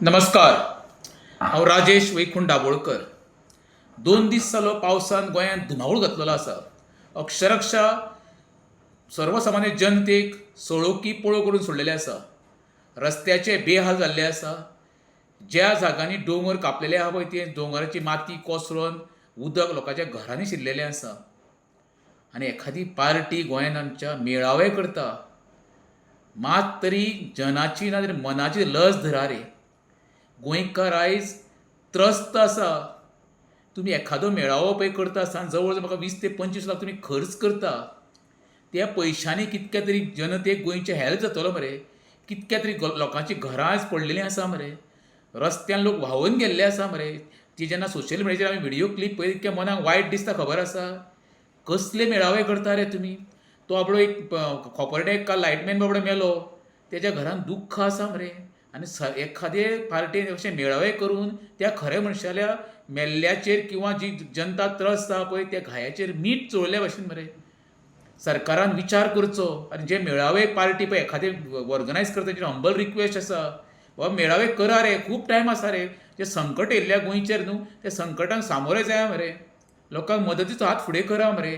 नमस्कार. हांव राजेश वैकुंठ दाबोळकर. 2 दीस जालो पावसान गोंयांत धुमावळ घातलेलो आसा. अक्षरशः सर्वसामान्य जनतेक सळोकी पळो करून सोडलेले आसा. रस्त्याचे बेहाल जाल्ले आसा. ज्या जागांनी दोंगर कापलेले आहा पळय ते दोंगराची माती कोसळून उदक लोकांच्या घरांनी शिरलेलें आसा. आनी एखादी पार्टी गोंयांत आमच्या मेळावे करता, मात तरी जनाची ना जाल्यार मनाची लज धरा रे. गोंयकार आयज त्रस्त आसा. तुमी एखादो मेळावो पळय करता आसतना जवळ जवळ म्हाका 20 ते 25 लाख तुमी खर्च करता. त्या पयशांनी कितक्या तरी जनतेक गोंयचे हेल्प जातलो मरे. कितक्या तरी लोकांची घरां आयज पडलेलीं आसा मरे. रस्त्यान लोक व्हांवून गेल्ले आसा मरे. ती जेन्ना सोशल मिडियाचेर आमी व्हिडिओ क्लीप पळयत इतक्या मनाक वायट दिसता खबर आसा. कसले मेळावे करता रे तुमी. तो बाबडो एक खोपरडे एक लायटमॅन बाबडो मेलो, तेज्या घरान दुख्ख आसा मरे. आनी एखादे पार्टेन अशे मेळावे करून त्या खऱ्या मनशाल्या मेल्ल्याचेर किंवा जी जनता त्रस्त आसा पळय त्या घायाचेर मीठ चोळल्या भशेन मरे. सरकारान विचार करचो. आनी जे मेळावे पार्टी पळय एखादे ऑर्गनायज करता ताचेर हंबल रिक्वेस्ट आसा, बाबा मेळावे करा रे. खूब टायम आसा रे. जे संकट येयल्ल्या गोंयचेर न्हू, त्या संकटांक सामोरे जाया मरे. लोकांक मदतीचो हात फुडें करा मरे.